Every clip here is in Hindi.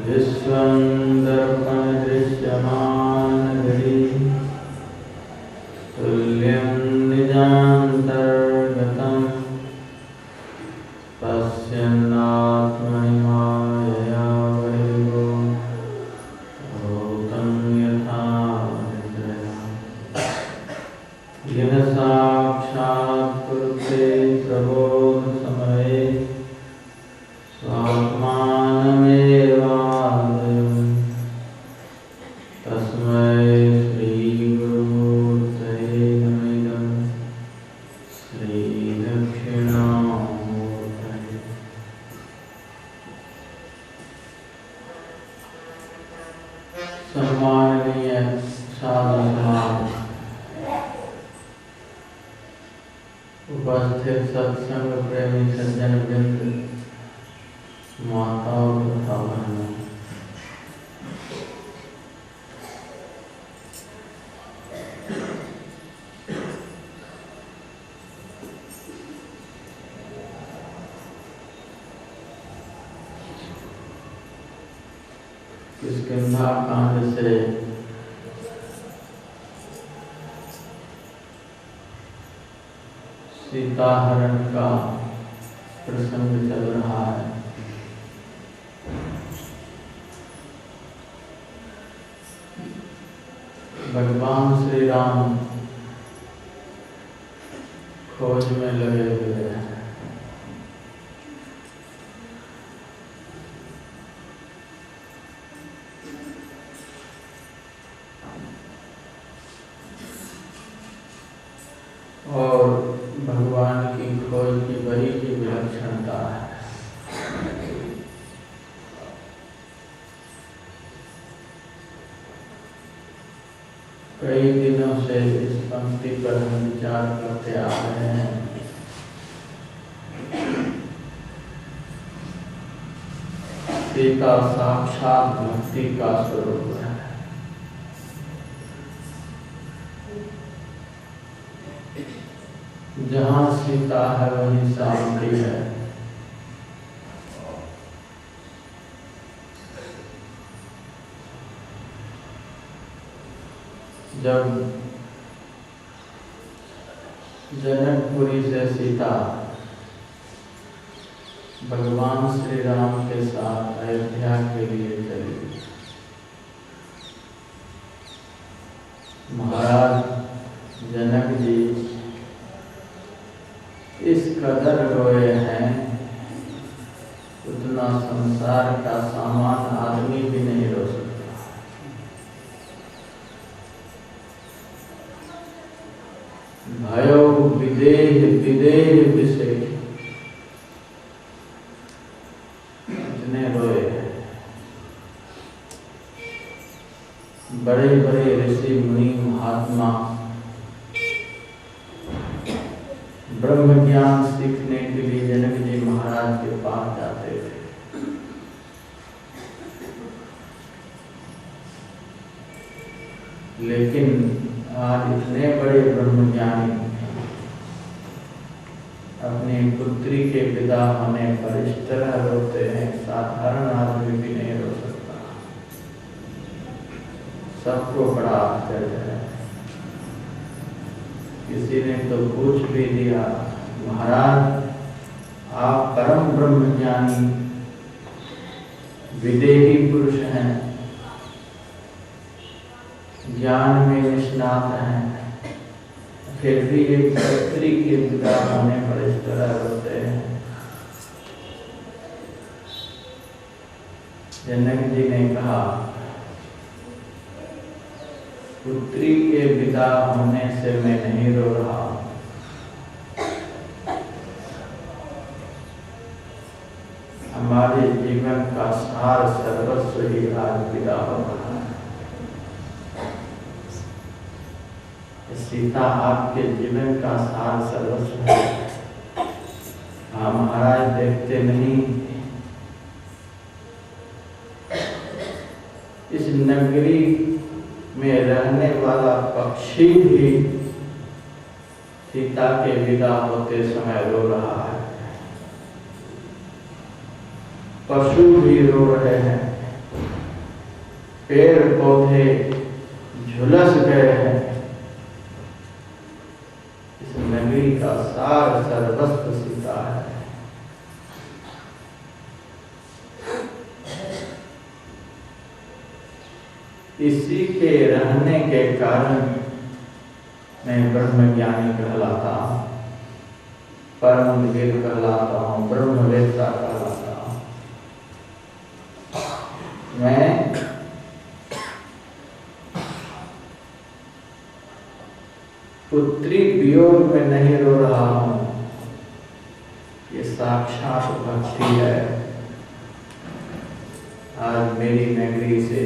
विश्वंदर्पणदृश्यमानघड़ी तुल्यं निजान्तर्गतं पश्यन्नात्मनि मायया बहिर्गो भूतं यथा निद्रया यः साक्षात् कुरुते प्रबोधसमये स्वात्मानमेवाद्वयम् तस्मै श्रीगुरुमूर्तये नमः श्रीदक्षिणामूर्तये। सम्माननीय साधु उपस्थित सत्संग प्रेमी सज्जन वृंद, माताओं तथा बहनों, किष्किंधा कांड से सीता हरण का प्रसंग चल रहा है। भगवान श्री राम खोज में लगे हुए हैं। और भगवान की खोज की बड़ी ही विलक्षणता है। कई दिनों से इस पंक्ति पर हम विचार करते आ रहे हैं। सीता साक्षात भक्ति का स्वरूप है। जहाँ सीता है वहीं शांति है। जब जनकपुरी से सीता भगवान श्री राम के साथ अयोध्या के लिए चली, महाराज जनक जी इस कदर रोए हैं, उतना संसार का सामान्य आदमी भी नहीं रो सकता। भयो विदेह विदेह विषय इतने रोए हैं। बड़े बड़े ऋषि मुनि महात्मा ब्रह्म ज्ञान सीखने के लिए जनक जी महाराज के पास जाते थे। लेकिन आज इतने बड़े ब्रह्मज्ञानी अपनी पुत्री के विदा होने पर इस तरह रोते हैं, साधारण आदमी भी नहीं रो सकता। सबको बड़ा आश्चर्य है। किसी ने तो पूछ भी दिया, महाराज आप परम ब्रह्मज्ञानी विदेही पुरुष हैं, ज्ञान में निष्णात हैं, फिर भी एक पुत्री के विदा होने पर इस तरह रोते हैं। जनक जी ने कहा, पुत्री के विदा होने से मैं नहीं रो रहा, हमारे जीवन का सार सर्वस्व ही आज विदा हो रहा है। सीता आपके जीवन का सार सर्वस्व है। हाँ महाराज देखते नहीं, इस नगरी में रहने वाला पक्षी भी सीता के विदा होते समय रो रहा है। पशु भी रो रहे हैं, पौधे झुलस गए हैं। इस नगरी का सार सर्वस्व सीता है। इसी के रहने के कारण मैं ब्रह्मज्ञानी कहलाता हूँ, परमवीर कहलाता हूँ, ब्रह्मवेत्ता कहलाता हूँ। मैं पुत्री वियोग में नहीं रो रहा हूँ, ये साक्षात भक्ति है। आज मेरी नगरी से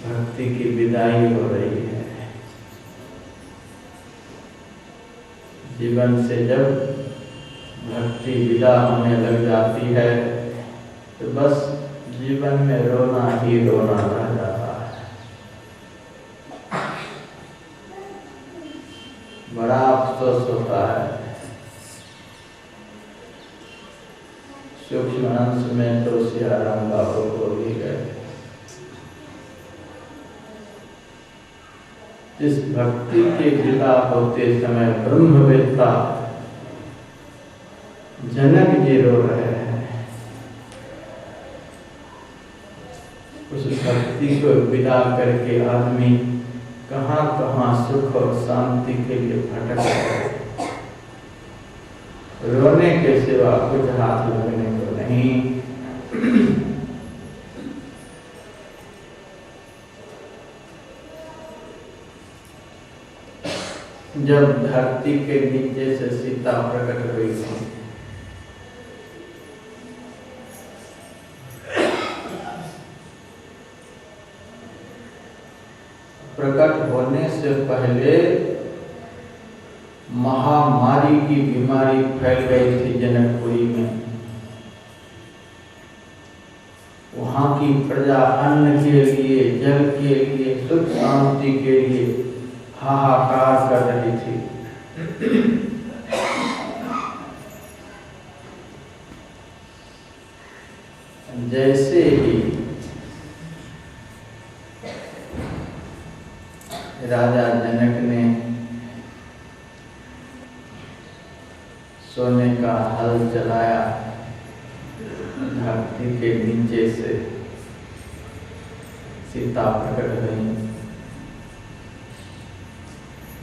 भक्ति की विदाई हो रही है। जीवन से जब भक्ति विदा होने लग जाती है तो बस जीवन में रोना ही रोना रह जाता है। बड़ा अफसोस होता है। सूक्ष्म अंश में तो सियाराम बाबू को भी गए। इस भक्ति के विदा होते समय ब्रह्मवेत्ता जनक जी रो रहे हैं। उस भक्ति को विदा करके आदमी कहाँ कहाँ सुख और शांति के लिए भटक रहे। रोने के सिवा कुछ हाथ लगने को नहीं। जब धरती के नीचे से सीता प्रकट हुई थी, प्रकट होने से पहले महामारी की बीमारी फैल गई थी जनकपुरी में। वहां की प्रजा अन्न के लिए, जल के लिए, सुख शांति के लिए हाहाकार कर रही थी। जैसे ही राजा जनक ने सोने का हल चलाया, धरती के नीचे से सीता प्रकट हुई।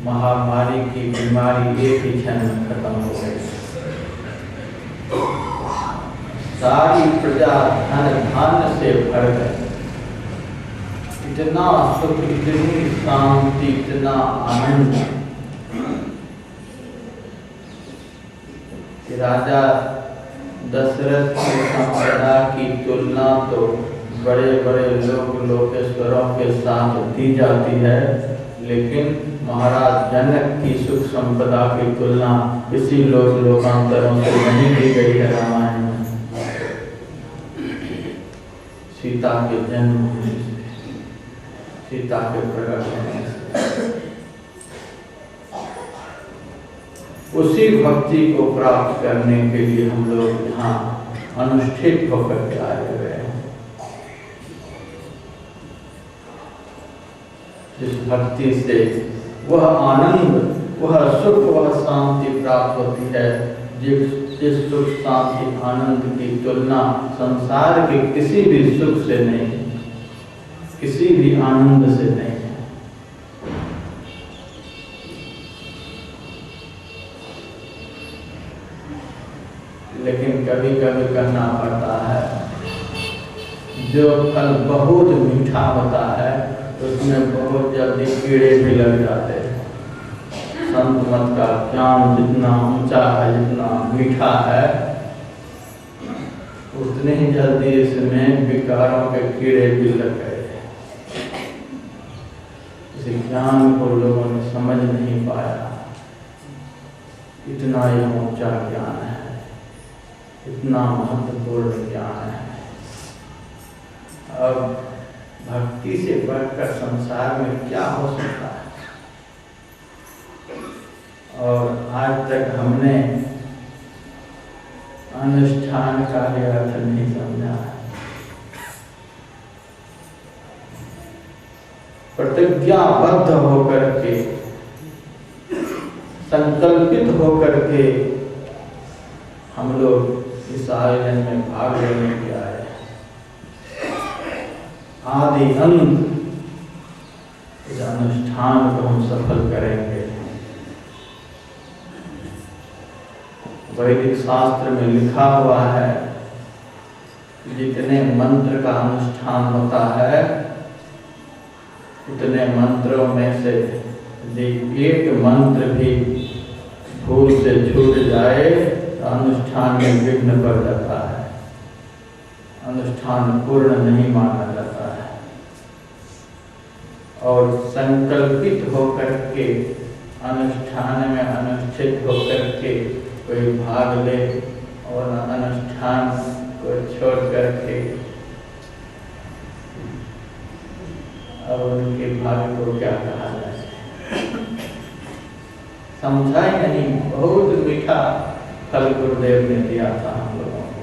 महामारी की बीमारी एक ही क्षण में खत्म हो गई। सारी प्रजा धन धान्य से भर गई। इतना सुख, इतनी शांति, इतना आनंद कि राजा दशरथ की संपदा की तुलना तो बड़े बड़े लोकेश्वरों के साथ दी जाती है, लेकिन महाराज जनक की सुख संपदा की तुलना किसी लोकांतरों से नहीं की गई है रामायण में। सीता के जन्म होने से, सीता के प्रकट होने से, उसी भक्ति को प्राप्त करने के लिए हम लोग यहाँ अनुष्ठित होकर के आए हुए हैं। जिस भक्ति से वह आनंद, वह सुख, वह शांति प्राप्त होती है, जिस सुख शांति आनंद की तुलना संसार के किसी भी सुख से नहीं, किसी भी आनंद से नहीं है। लेकिन कभी कभी करना पड़ता है। जो फल बहुत मीठा होता है उसमें बहुत जल्दी कीड़े भी लग जाते हैं। संत मत का ज्ञान जितना ऊंचा है, जितना मीठा है, उतने ही जल्दी इसमें विकारों के कीड़े भी लग गए। इस ज्ञान को लोगों ने समझ नहीं पाया। इतना यह ऊंचा ज्ञान है, इतना महत्वपूर्ण ज्ञान है। अब भक्ति से बढ़कर संसार में क्या हो सकता है? और आज तक हमने अनुष्ठान का अर्थ नहीं समझा। प्रतिज्ञाबद्ध होकर के, संकल्पित होकर के हम लोग इस आयोजन में भाग लेने के आए। आदि अंत इस अनुष्ठान को हम सफल करेंगे। वैदिक शास्त्र में लिखा हुआ है, जितने मंत्र का अनुष्ठान होता है उतने मंत्रों में से यदि एक मंत्र भी भूल से छूट जाए तो अनुष्ठान में विघ्न पड़ जाता है, अनुष्ठान पूर्ण नहीं माना जाता है। और संकल्पित होकर के अनुष्ठान में अनुष्ठित होकर के कोई भाग ले और अनुष्ठान को छोड़ करके अब उनके भाग्य को क्या कहा जाए, समझा ही नहीं। बहुत मीठा फल गुरुदेव ने दिया था हम लोगों को।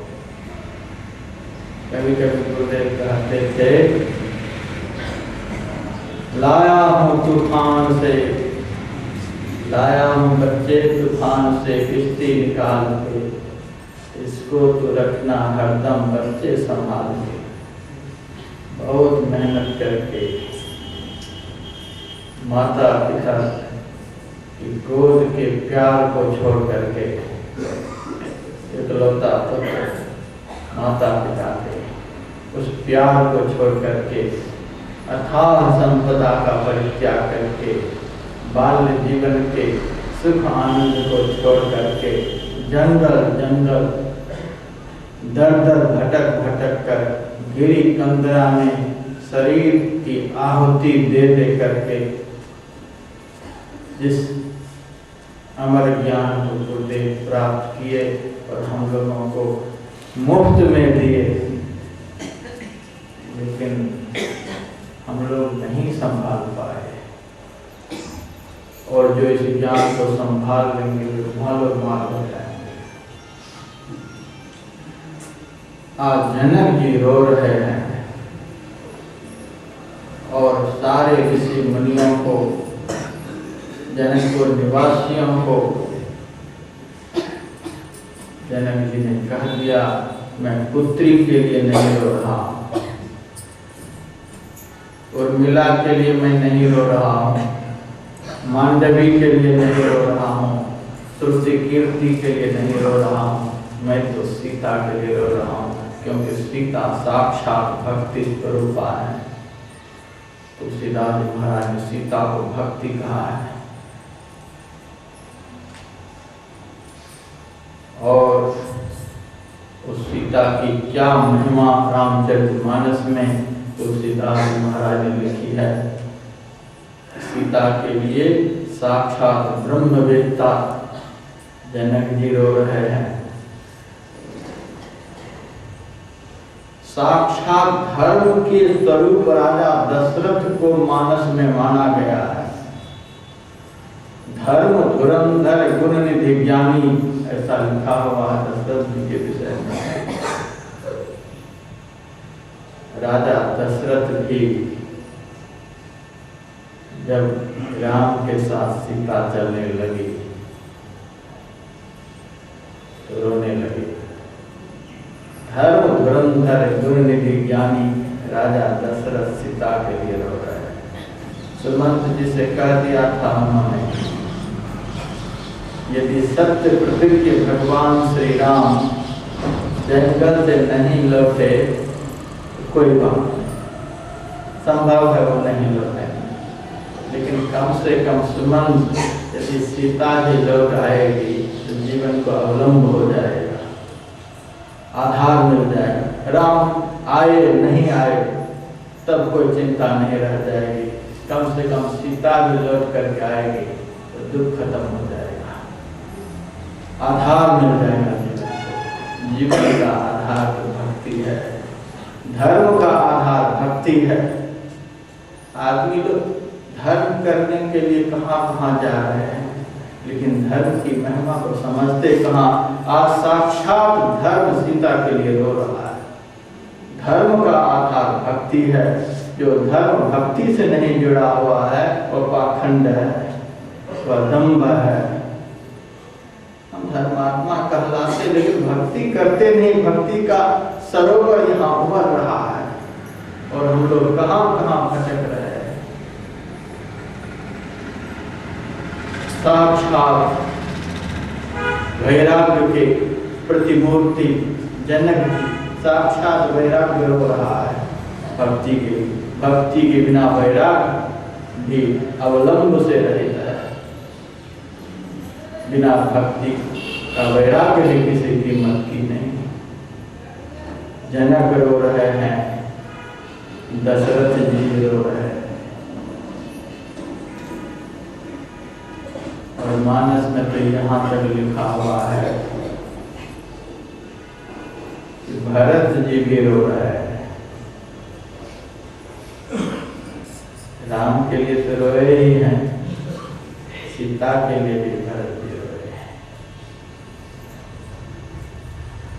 कभी कभी गुरुदेव कहते थे, लाया हूँ तूफान से, लाया हूँ बच्चे तूफान से किश्ती निकाल के, इसको तो रखना हरदम बच्चे संभाल के। बहुत मेहनत करके माता पिता की गोद के प्यार को छोड़ करके, इकलौता पुत्र माता पिता के उस प्यार को छोड़ करके, अथाह संपदा का परित्याग करके, बाल्य जीवन के सुख आनंद को छोड़ करके जंगल जंगल दर दर भटक भटक कर गिरी कंदरा में शरीर की आहुति दे दे करके जिस अमर ज्ञान को गुरुदेव प्राप्त किए और हम लोगों को मुफ्त में दिए, लेकिन हम लोग नहीं संभाल पाए। और जो इस ज्ञान को संभाल लेंगे वो मालो माल हो जाएंगे। आज जनक जी रो रहे हैं और सारे ऋषि मुनियों को, जनकपुर निवासियों को जनक जी ने कह दिया, मैं पुत्री के लिए नहीं रो रहा हूँ, उर्मिला के लिए मैं नहीं रो रहा हूँ, मांडवी के लिए नहीं रो रहा हूँ, श्रुति कीर्ति के लिए नहीं रो रहा हूँ, मैं तो सीता के लिए रो रहा हूँ, क्योंकि सीता साक्षात भक्ति स्वरूपा है। तुलसीदास महाराज ने सीता को भक्ति कहा है। और उस सीता की क्या महिमा रामचरितमानस में तुलसीदास महाराज ने लिखी है। सीता के लिए साक्षात ब्रह्मवेत्ता जनक जी रो रहे हैं। साक्षात धर्म के स्वरूप राजा दशरथ को मानस में माना गया है। धर्म धुरंधर गुण निधि ज्ञानी, ऐसा लिखा हुआ है दशरथ जी के विषय में। राजा दशरथ भी जब राम के साथ सीता चलने लगी तो रोने लगी। धर्म धुरंधर गुण निधि ज्ञानी राजा दशरथ सीता के लिए रो रहे हैं। सुमंत जी से कह दिया था उन्होंने, यदि सत्य प्रतिज्ञ भगवान श्री राम जंगल से नहीं लौटे तो कोई बात नहीं, संभव है वो नहीं लौटे, लेकिन कम से कम सुमंत यदि सीता जी लौट आएगी तो जीवन को अवलंब हो जाएगा, आधार मिल जाएगा। राम आए नहीं आए तब कोई चिंता नहीं रह जाएगी, कम से कम सीता भी लौट करके आएगी तो दुख खत्म हो जाएगा, आधार मिल जाएगा जीवन को। जीवन का आधार तो भक्ति है, धर्म का आधार भक्ति है। आदमी लोग धर्म करने के लिए कहाँ कहाँ जा रहे हैं, लेकिन धर्म की महिमा को समझते कहाँ। आज साक्षात धर्म सीता के लिए रो रहा है। धर्म का आधार भक्ति है। जो धर्म भक्ति से नहीं जुड़ा हुआ है वह पाखंड है, वह दंभ है। हम धर्मात्मा कहलाते लेकिन भक्ति करते नहीं। भक्ति का सरोवर यहाँ उभर रहा है और हम लोग कहाँ कहाँ भटक रहे हैं। साक्षात वैराग्य के प्रतिमूर्ति जनक साक्षात वैराग्य हो रहा है भक्ति के। भक्ति के बिना वैराग्य भी अवलंब से रहित है। बिना भक्ति का वैराग्य भी किसी कीमत की नहीं। जनक रो रहे हैं, दशरथ जी रो रहे हैं। और मानस में तो यहाँ तक लिखा हुआ है कि भरत जी भी रो रहे हैं। राम के लिए तो रोए ही हैं, सीता के लिए भी भरत जी रोए हैं।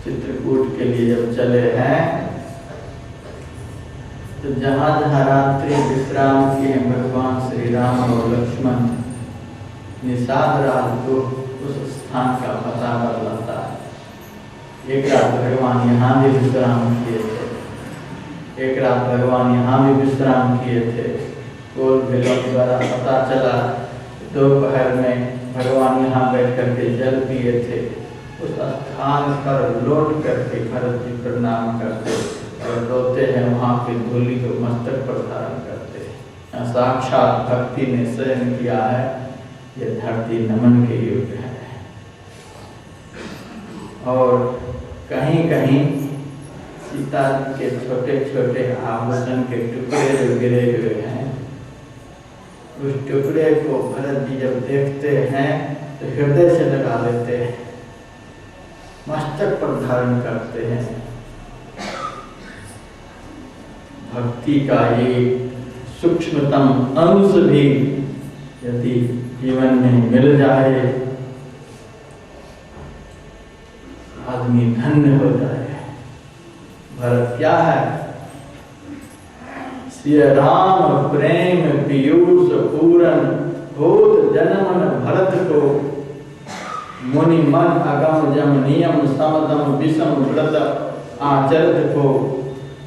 चित्रकूट के लिए जब चले हैं तो जहाँ जहाँ रात्रि विश्राम किए भगवान श्री राम और लक्ष्मण, निषाद रात को उस स्थान का पता बदलता है। एक रात भगवान यहाँ भी विश्राम किए थे, एक रात भगवान यहाँ भी विश्राम किए थे। कोल बिलों द्वारा पता चला दोपहर में भगवान यहाँ बैठ करके जल पिए थे। उस स्थान पर लौट करके भरत जी प्रणाम करते और रोते हैं, वहाँ की धूलि को मस्तक पर धारण करते हैं। साक्षात भक्ति ने शयन किया है। ये धरती नमन के योग्य है। और कहीं कहीं सीता के छोटे छोटे आभूषण के टुकड़े जो गिरे हुए हैं, उस टुकड़े को भरत जी जब देखते हैं तो हृदय से लगा लेते हैं, मस्तक पर धारण करते हैं। भक्ति का ये सूक्ष्मतम अंश भी यदि जीवन में मिल जाए, आदमी धन्य हो जाए। भरत क्या है? श्री राम प्रेम पीयूष पूरन भूत जन्मन भरत को, मुनि मन अगम जम नियम समदम विषम व्रत आचरित को,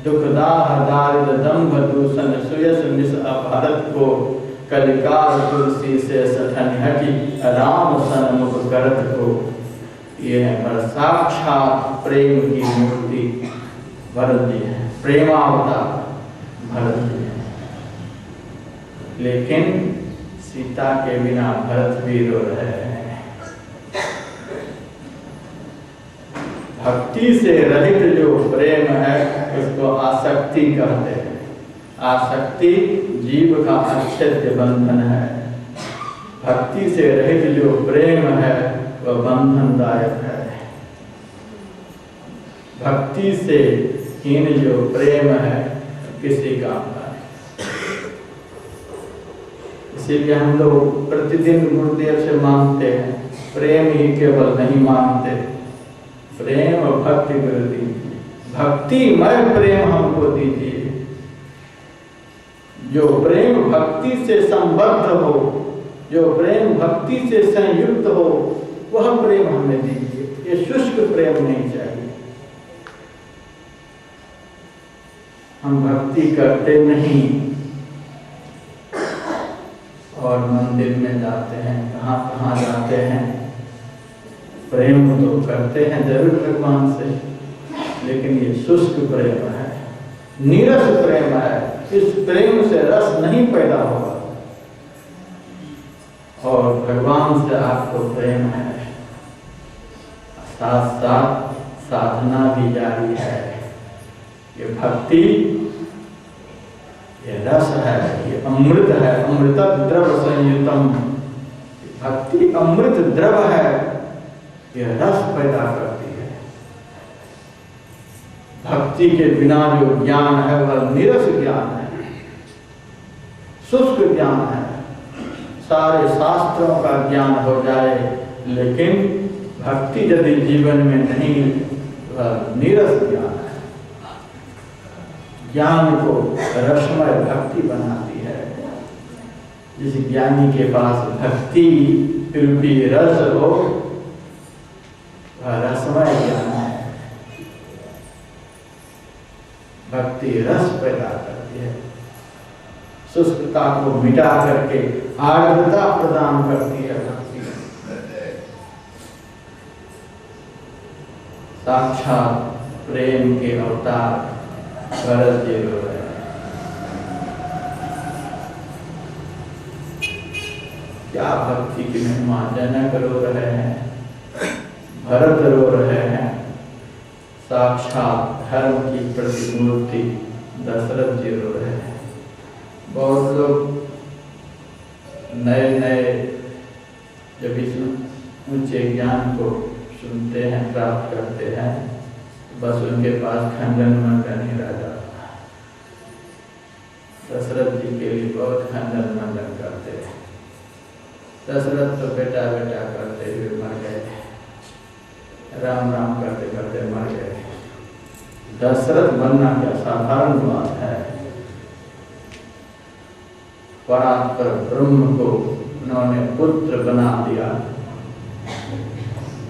दुखदाह दारिद्र दंभ दूषण सुयस निस अपहरत को, कलिकाल तुलसी से सठन हटी राम सन्मुख करत को। ये है पर साक्षात प्रेम की मूर्ति भरत जी है, प्रेमावतार भरत जी है। लेकिन सीता के बिना भरत भी रो रहे हैं। भक्ति से रहित जो प्रेम है उसको आसक्ति कहते हैं। आसक्ति जीव का अच्छेद्य बंधन है। भक्ति से रहित जो प्रेम है वह बंधनदायक है। भक्ति से हीन जो प्रेम है किसी काम का नहीं। इसीलिए हम लोग प्रतिदिन गुरुदेव से मांगते हैं, प्रेम ही केवल नहीं मांगते, प्रेम और भक्ति कर दीजिए, भक्तिमय प्रेम हमको दीजिए। जो प्रेम भक्ति से संबद्ध हो, जो प्रेम भक्ति से संयुक्त हो, वह प्रेम हमें दीजिए। ये शुष्क प्रेम नहीं चाहिए। हम भक्ति करते नहीं और मंदिर में जाते हैं, कहाँ कहाँ जाते हैं, प्रेम तो करते हैं जरूर भगवान से, लेकिन ये शुष्क प्रेम है, नीरस प्रेम है। इस प्रेम से रस नहीं पैदा होगा। और भगवान से आपको प्रेम है, साथ साथ साधना भी जारी है। ये भक्ति, ये रस है, ये अमृत है, अमृत द्रव संयुतम। भक्ति अमृत द्रव है, ये रस पैदा करती है। भक्ति के बिना जो ज्ञान है वह नीरस ज्ञान है, शुष्क ज्ञान है। सारे शास्त्रों का ज्ञान हो जाए, लेकिन भक्ति यदि जीवन में नहीं, वह नीरस ज्ञान है। ज्ञान को रसमय भक्ति बनाती है। जिस ज्ञानी के पास भक्ति रूपी रस हो, वह रसमय ज्ञान है। भक्ति रस पैदा करती है, शुष्कता को मिटा करके आर्द्रता प्रदान करती है। भक्ति साक्षात प्रेम के अवतार भरत जी रो रहे हैं। क्या भक्ति की महिमा! जनक रो रहे हैं, भरत रो रहे हैं, साक्षात धर्म की प्रतिमूर्ति दशरथ जी रो रहे हैं। बहुत लोग नए नए जब इस ऊंचे ज्ञान को सुनते हैं, प्राप्त करते हैं, बस उनके पास खंडन मंडन ही रह जाता। दशरथ जी के लिए बहुत खंडन मंडन करते हैं। दशरथ तो बेटा बेटा करते हुए मर गए, राम राम करते करते मर गए। दशरथ बनना क्या साधारण बात है। परात्पर ब्रह्म को उन्होंने पुत्र बना दिया,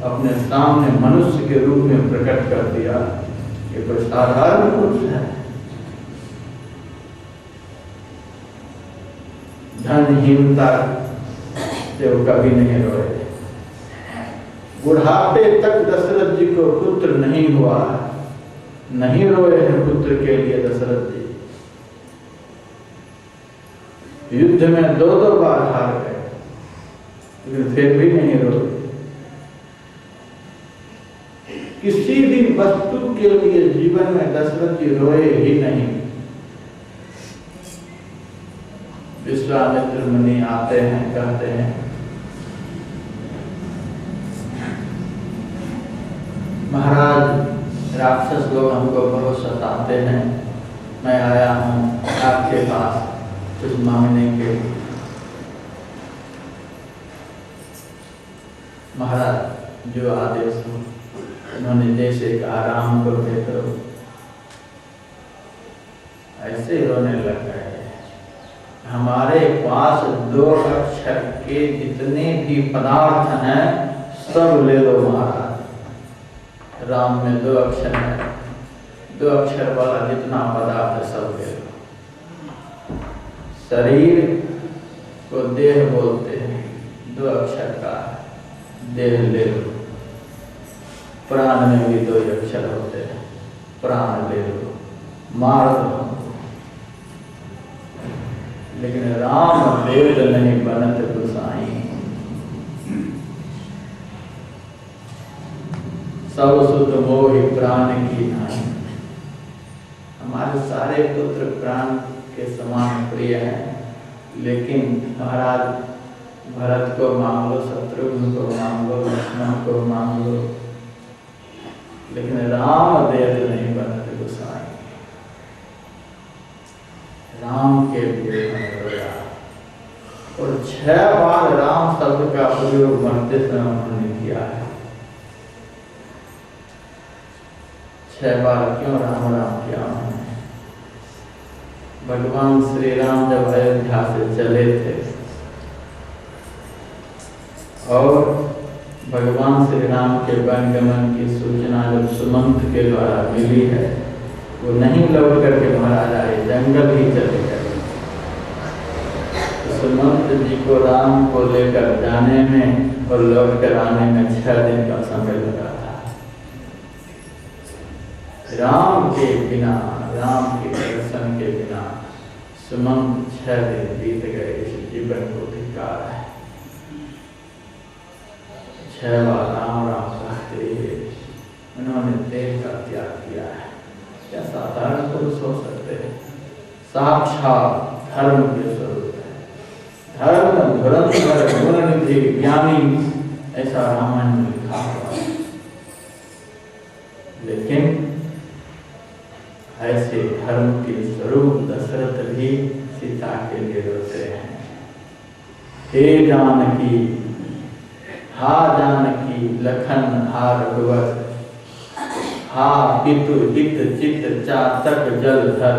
अपने सामने मनुष्य के रूप में प्रकट कर दिया। ये कोई साधारण पुरुष है। धनहीनता से वो कभी नहीं रोए। बुढ़ापे तक दशरथ जी को पुत्र नहीं हुआ, नहीं रोए हैं पुत्र के लिए दशरथ जी। युद्ध में दो बार हार गए, लेकिन फिर भी नहीं रोए। किसी भी वस्तु के लिए जीवन में दशरथ जी रोए ही नहीं। विश्वामित्र मुनि आते हैं, कहते हैं महाराज, राक्षस लोग हमको बहुत सताते हैं, मैं आया हूँ आपके पास कुछ मांगने के लिए। महाराज जो आदेश हो। उन्होंने जैसे कहा राम को देखो, ऐसे रोने लग गए। हमारे पास 2 अक्षर के जितने भी पदार्थ हैं सब ले लो महाराज। राम में 2 अक्षर है, 2 अक्षर वाला जितना पदार्थ है सब ले लो। शरीर को देह बोलते हैं, 2 अक्षर का देह ले लो। प्राण में भी 2 अक्षर होते हैं, प्राण ले लो, मार दो। लेकिन राम वेद नहीं बनत गुसाई, सब सुत मोहि प्राण की नाई। हमारे सारे पुत्र प्राण के समान प्रिय हैं, लेकिन महाराज भरत को मांग लो, शत्रुघ्न को मांग लो, लक्ष्मण को मांग लो, लेकिन राम वेद नहीं बनत गुसाई। राम के लिए मैंने रोया। और 6 बार राम शब्द का प्रयोग बनते समय उन्होंने किया है। 6 बार क्यों राम राम किया उन्होंने? भगवान श्री राम जब अयोध्या से चले थे और भगवान श्री राम के वनगमन की सूचना जब सुमंत के द्वारा मिली है, वो नहीं लौट करके महाराज आए, जंगल ही चले गए। तो सुमंत जी को राम को लेकर जाने में और लौट कर आने में 6 दिन का समय लगा था। राम के बिना, राम के दर्शन के बिना सुमंत 6 दिन बीत गए। इस जीवन को धिक्कार है। 6 बार राम राम कहते उन्होंने देह का त्याग किया है। क्या साधारण पुरुष हो सकते हैं? साक्षात धर्म के स्वरूप है। धर्म धुरंधर गुणनिधि ज्ञानी, ऐसा रामायण में लिखा हुआ है। लेकिन ऐसे धर्म के स्वरूप दशरथ भी सीता के लिए रोते हैं। हे जानकी, हा जानकी लखन हा रघुवर, हा पितु हित चित चातक जलधर,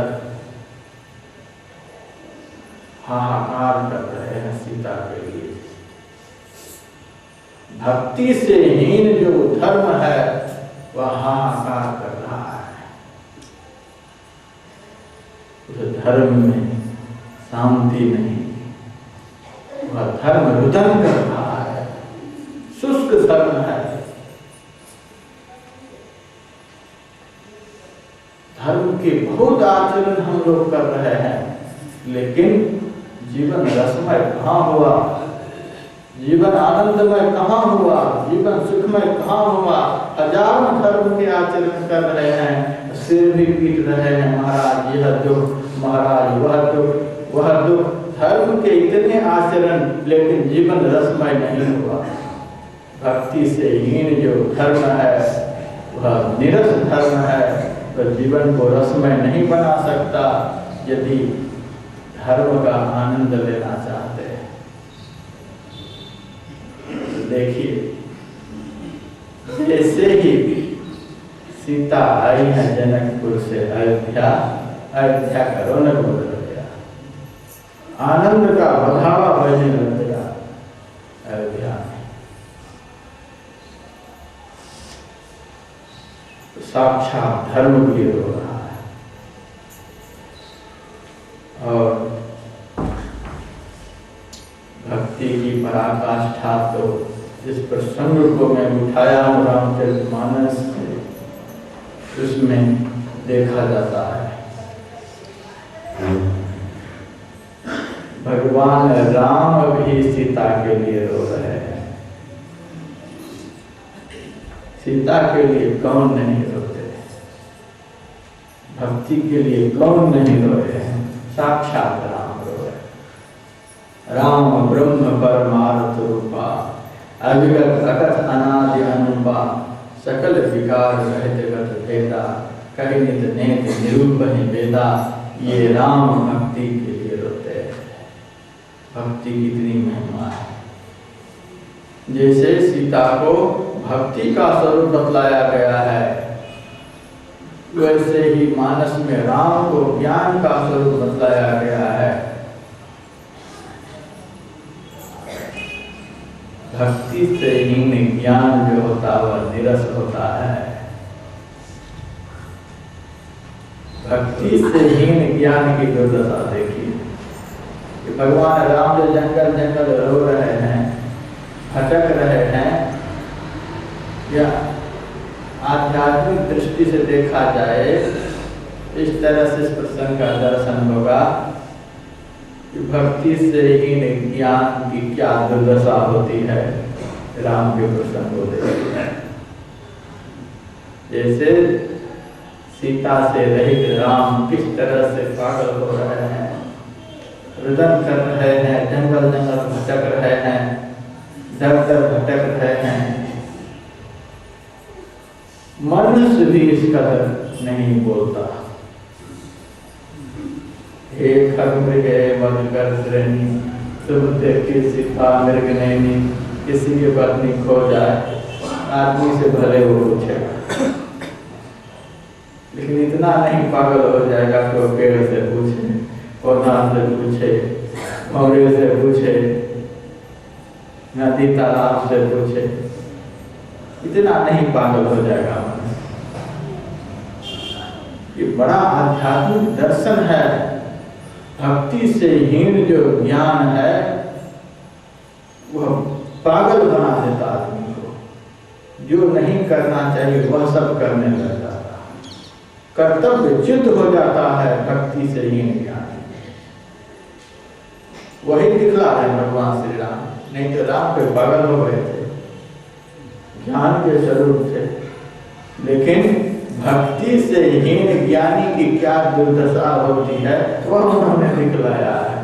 हाहाकार कर रहे हैं सीता के लिए। भक्ति से हीन जो धर्म है वह हाहाकार कर रहा है। उस धर्म में शांति नहीं, वह धर्म रुदन कर रहा है, शुष्क धर्म है। धर्म के बहुत आचरण हम लोग कर रहे हैं, लेकिन जीवन रसमय कहाँ हुआ, जीवन आनंदमय कहाँ हुआ, जीवन सुखमय कहाँ हुआ। हजारों धर्म के आचरण कर रहे हैं, सिर भी पीट रहे हैं, महाराज यह दुख, महाराज वह दुख, वह दुख। धर्म के इतने आचरण, लेकिन जीवन रसमय नहीं हुआ। भक्ति से हीन जो धर्म है वह निरस धर्म है, तो जीवन को रसमय नहीं बना सकता। यदि धर्म का आनंद लेना चाहते हैं तो देखिए, जैसे ही सीता आई है जनकपुर से अयोध्या, अयोध्या का रौनक बदल गया, आनंद का बढ़ावा बजने लग गया अयोध्या में। साक्षात धर्म भी रो रहा है। और भक्ति की पराकाष्ठा तो इस प्रसंग को मैं उठाया हूँ रामचरितमानस से, उसमें देखा जाता है। भगवान राम भी सीता के लिए रो रहे हैं। सीता के लिए कौन नहीं रोते, भक्ति के लिए कौन नहीं रोए हैं। साक्षात राम रोए। राम ब्रह्म परमार्थ रूपा, अविगत अकथ अनादि अनुपा, सकल विकार रहित गत भेदा, कहि नित नेत निरूपहि वेदा। ये राम भक्ति के लिए रोते हैं। भक्ति कितनी महिमा है। जैसे सीता को भक्ति का स्वरूप बतलाया गया है, वैसे ही मानस में राम को ज्ञान का स्वरूप बतलाया गया है। भक्ति से हीन ज्ञान जो होता है वह निरस होता है। भक्ति से हीन ज्ञान की दुर्दशा देखिए कि भगवान राम जो जंगल जंगल रो रहे हैं, भटक रहे हैं, या आध्यात्मिक दृष्टि से देखा जाए इस तरह से इस प्रसंग का दर्शन होगा कि भक्ति से हीन ज्ञान की क्या दुर्दशा होती है। राम के प्रसंग को देखिए, जैसे सीता से रहित राम किस तरह से पागल हो रहे हैं, रुदन कर रहे हैं, जंगल जंगल भटक रहे हैं, दर दर भटक रहे हैं। मनुष्य भी इस कदर नहीं बोलता। हे खगमृग मधुकर श्रेणी, तुम देखी सीता मृग नैनी। किसी की पत्नी खो जाए, आदमी से भले वो पूछेगा, लेकिन इतना नहीं पागल हो जाएगा कि वो पेड़ से पूछे, पौधा से पूछे, भौरे से पूछे, नदी तालाब से पूछे। इतना नहीं पागल हो जाएगा। ये बड़ा आध्यात्मिक दर्शन है। भक्ति से हीन जो ज्ञान है वह पागल बना देता आदमी को। जो नहीं करना चाहिए वह सब करने लग जाता, कर्तव्यच्युत हो जाता है भक्ति से हीन ज्ञान। वही दिखला है भगवान श्री राम, नहीं तो राम पे पागल हो गए थे, ज्ञान के स्वरूप थे। लेकिन भक्ति से हीन ज्ञानी की क्या दुर्दशा होती है वह उन्होंने दिखलाया है।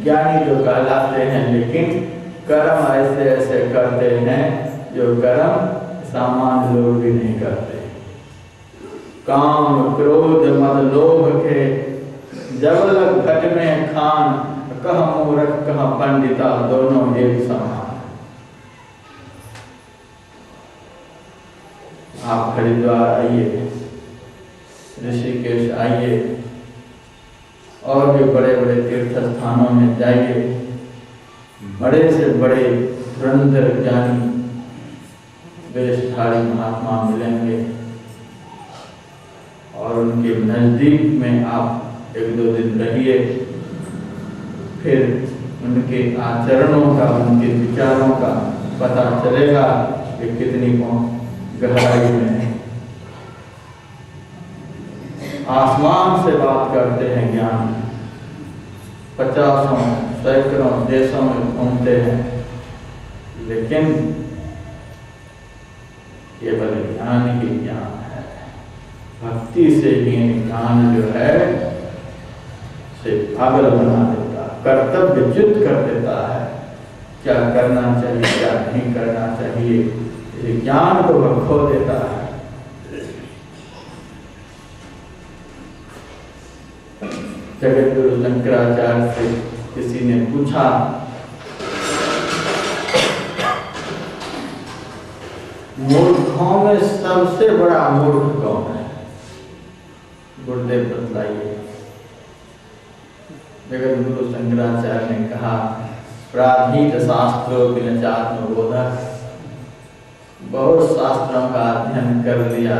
ज्ञानी जो कहलाते हैं, लेकिन कर्म ऐसे ऐसे करते हैं जो कर्म सामान्य लोग भी नहीं करते। काम क्रोध मद लोभ के जब लग घट में खान, कह मूर्ख कह पंडिता दोनों एक समान। आप हरिद्वार आइए, ऋषिकेश आइए, और भी बड़े बड़े तीर्थ स्थानों में जाइए, बड़े से बड़े धुरंधर ज्ञानी वेशधारी महात्मा मिलेंगे और उनके नज़दीक में आप 1-2 दिन रहिए, फिर उनके आचरणों का, उनके विचारों का पता चलेगा कि कितनी गहराई में है। आसमान से बात करते हैं ज्ञान, 50 सैकड़ों देशों में घूमते हैं, लेकिन केवल ज्ञान ही ज्ञान है। भक्ति से ही ज्ञान जो है से पागल बना देता, कर्तव्यच्युत कर देता है, क्या करना चाहिए क्या नहीं करना चाहिए, इस ज्ञान को वह खो देता है। जगत गुरु शंकराचार्य से किसी ने पूछा, मूर्खों में सबसे बड़ा मूर्ख कौन है? गुरुदेव बतलाइए। जगत गुरु शंकराचार्य ने कहा, प्राधीत शास्त्रों विनचात्मबोधक, बहुत शास्त्रों का अध्ययन कर लिया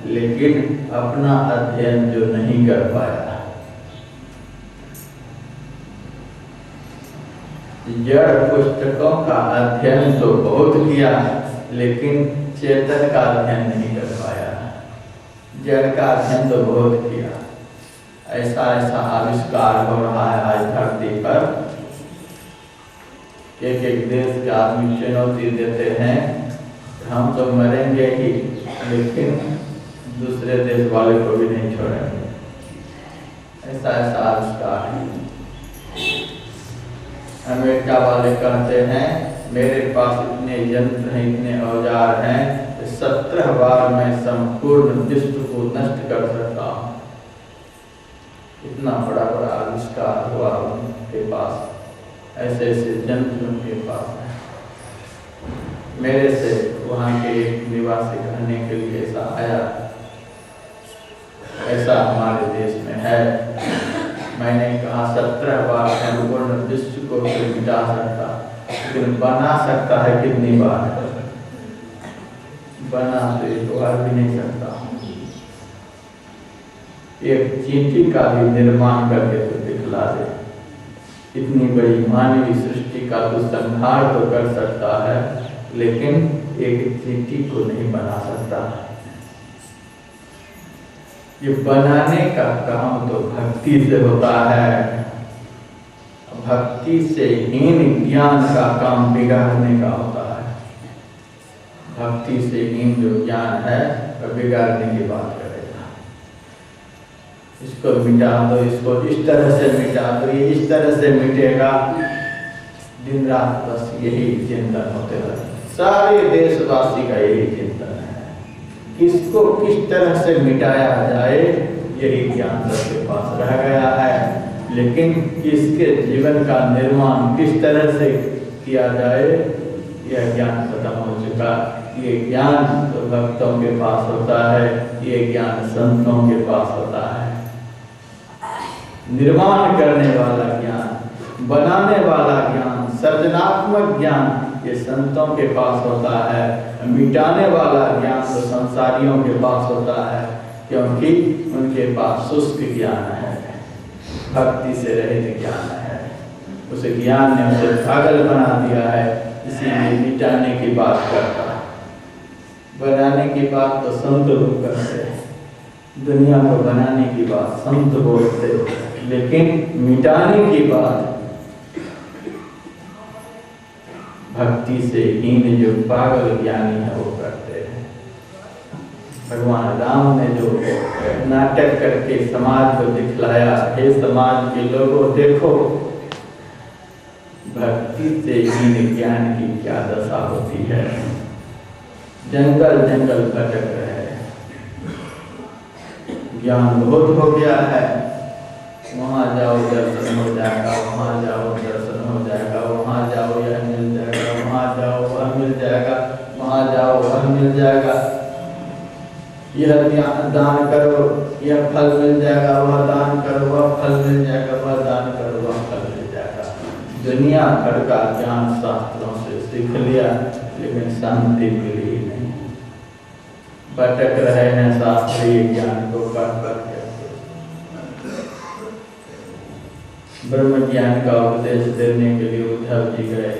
लेकिन अपना अध्ययन जो नहीं कर पाया। जड़ पुस्तकों का अध्ययन तो बहुत किया लेकिन चेतन का अध्ययन नहीं कर पाया। जड़ का अध्ययन तो बहुत किया। ऐसा ऐसा आविष्कार हो रहा है आज धरती पर, एक देश के आदमी चुनौती देते हैं, हम तो मरेंगे ही लेकिन दूसरे देश वाले को भी नहीं छोड़ेंगे। ऐसा ऐसा आविष्कार है। अमेरिका वाले कहते हैं मेरे पास इतने यंत्र हैं, इतने औजार हैं, 17 बार मैं संपूर्ण विश्व को नष्ट कर सकता हूँ। इतना बड़ा बड़ा आविष्कार हुआ उनके पास, ऐसे ऐसे यंत्र उनके पास है। मेरे से वहाँ के एक निवासी कहने के लिए ऐसा आया, ऐसा हमारे देश में है। मैंने कहा 17 बार संपूर्ण विश्व को मिटा सकता, लेकिन बना सकता है कितनी बार? बना तो एक बार भी नहीं सकता। एक चींटी का भी निर्माण करके तो दिखला दे। इतनी बड़ी मानवीय सृष्टि का तो संहार तो कर सकता है, लेकिन एक चींटी को नहीं बना सकता। ये बनाने का काम तो भक्ति से होता है। भक्ति से हीन ज्ञान का काम बिगाड़ने का होता है। भक्ति से हीन जो ज्ञान है वह बिगाड़ने की बात करेगा। इसको मिटा दो, इसको इस तरह से मिटा दो, ये इस तरह से मिटेगा। दिन रात बस यही चिंतन होते रहे। सारे देशवासी का यही चिंतन है, किसको किस तरह से मिटाया जाए, यही ज्ञान सबके पास रह गया है। लेकिन इसके जीवन का निर्माण किस तरह से किया जाए, यह ज्ञान खत्म हो चुका। ये ज्ञान तो भक्तों के पास होता है, ये ज्ञान संतों के पास होता है। निर्माण करने वाला ज्ञान, बनाने वाला ज्ञान, सृजनात्मक ज्ञान ये संतों के पास होता है। मिटाने वाला ज्ञान तो संसारियों के पास होता है, क्योंकि उनके पास शुष्क ज्ञान है, भक्ति से रहित ज्ञान है। उस ज्ञान ने उसे पागल बना दिया है, इसीलिए मिटाने की बात करता है। बनाने की बात तो संत लोग करते हैं, दुनिया को बनाने की बात संत बोलते, लेकिन मिटाने की बात भक्ति से हीन जो पागल ज्ञानी है वो करते हैं। भगवान राम ने जो नाटक करके समाज को दिखलाया, हे समाज के लोगों देखो भक्ति से हीन ज्ञान की क्या दशा होती है। जंगल जंगल भटक रहे हैं, ज्ञान बहुत हो गया है, वहाँ जाओ दर्शन हो जाएगा, वहाँ जाओ दर्शन हो जाएगा, वहाँ जाओ यह मिल जाएगा, वहाँ जाओ वह मिल जाएगा, वहाँ जाओ वह मिल जाएगा, यह दान करो यह फल मिल जाएगा, वह दान करो वह फल मिल जाएगा, वह दान करो वह फल मिल जाएगा। दुनिया भर का ज्ञान शास्त्रों से सीख लिया, लेकिन शांति मिली ही नहीं। भटक रहे हैं शास्त्रीय ज्ञान को पढ़ पढ़ के। ब्रह्म ज्ञान का उपदेश देने के लिए उद्धव जी गए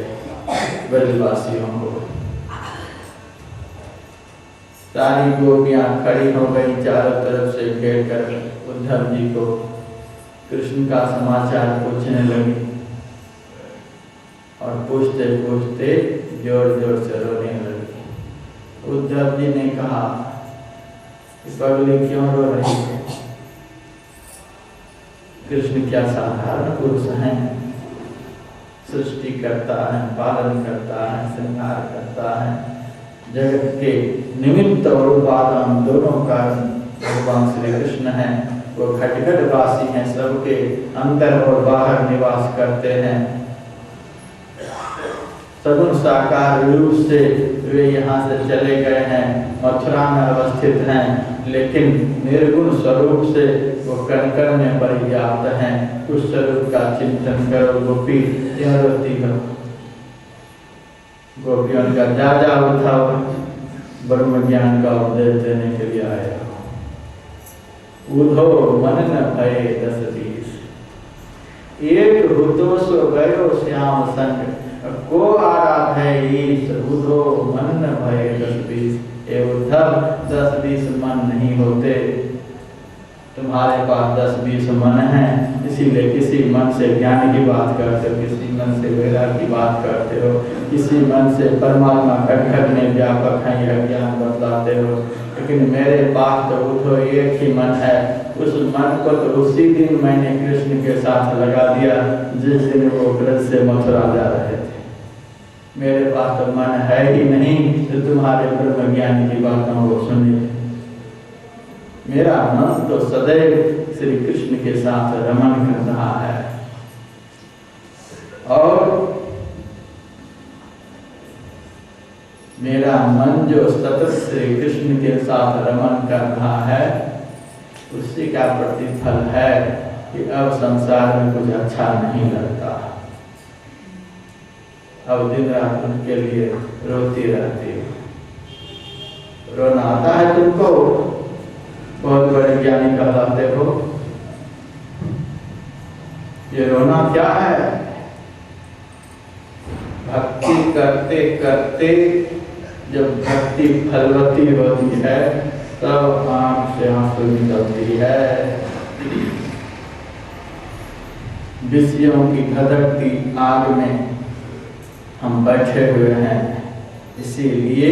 ब्रजवासियों को। सारी गोपियां खड़ी हो गई चारों तरफ से घेर कर उद्धव जी को कृष्ण का समाचार पूछने लगी, और पूछते पूछते जोर जोर से रोने लगी। उद्धव जी ने कहा कि पगली क्यों रो रही है? कृष्ण क्या साधारण पुरुष हैं? सृष्टि करता है, पालन करता है, श्रृंगार करता है, जगत के निमित्त और उपादान दोनों कारण भगवान श्री कृष्ण हैं। वो घट वासी हैं, सबके अंदर और बाहर निवास करते हैं। सगुण साकार रूप से वे यहाँ से चले गए हैं, मथुरा में अवस्थित हैं, लेकिन निर्गुण स्वरूप से वो कण कण में पर्याप्त हैं। उस स्वरूप का चिंतन करो गोपी, क्यों रोती हो? गोपियों का जा उठाओ, ब्रह्म ज्ञान का उपदेश देने के लिए आया। उधो मन न भय 10-20, एक हुतो सो गयो श्याम संग, को आराध है ईश, उधो मन न भय 10-20। ए उद्धव 10-20 मन नहीं होते, तुम्हारे पास 10-20 मन है, इसीलिए किसी मन से ज्ञान की बात करते हो, किसी मन से वैराग्य की बात करते हो, किसी मन से परमात्मा घट में व्यापक है यह ज्ञान बतलाते हो। लेकिन मेरे पास तो उधो एक ही मन है। उस मन को तो उसी दिन मैंने कृष्ण के साथ लगा दिया जिस दिन वो ब्रज से मथुरा जा रहे थे। मेरे पास तो मन है ही नहीं तो तुम्हारे ब्रह्म ज्ञान की बातों को सुनिए। मेरा मन तो सदैव श्री कृष्ण के साथ रमन कर रहा है, और मेरा मन जो सतत श्री कृष्ण के साथ रमन कर रहा है, उसी का प्रतिफल है कि अब संसार में कुछ अच्छा नहीं लगता। अब दिन रात उनके लिए रोती रहती हूँ। रोना आता है तुमको? बहुत बड़े ज्ञानी कहलाते हो। ये रोना क्या है? भक्ति करते करते जब भक्ति फलवती होती है तब आंख से आंसू निकलती है। विषयों की धधकती आग में हम बैठे हुए हैं, इसीलिए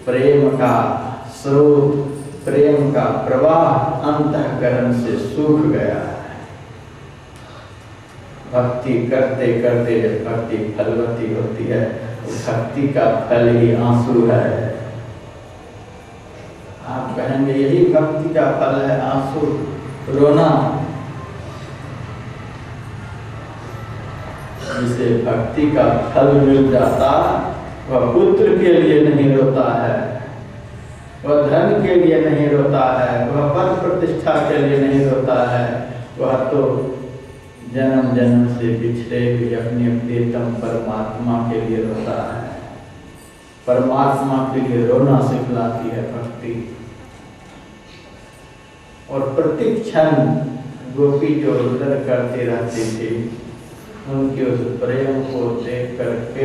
प्रेम का स्रोत, प्रेम का प्रवाह अंतःकरण से सूख गया है। भक्ति करते करते जब भक्ति फलवती होती है, भक्ति का फल ही आंसू है। आप कहेंगे यही भक्ति का फल है आंसू, रोना। जिसे भक्ति का फल मिल जाता वह पुत्र के लिए नहीं रोता है, वह धन के लिए नहीं रोता है, वह पद प्रतिष्ठा के लिए नहीं रोता है, वह तो जन्म जन्म से बिछड़े हुए अपने प्रियतम परमात्मा के लिए रोता है। परमात्मा के लिए रोना सिखलाती है भक्ति। और प्रति क्षण गोपी जो रुदन करती रहती थी, उनके उस प्रेम को देख करके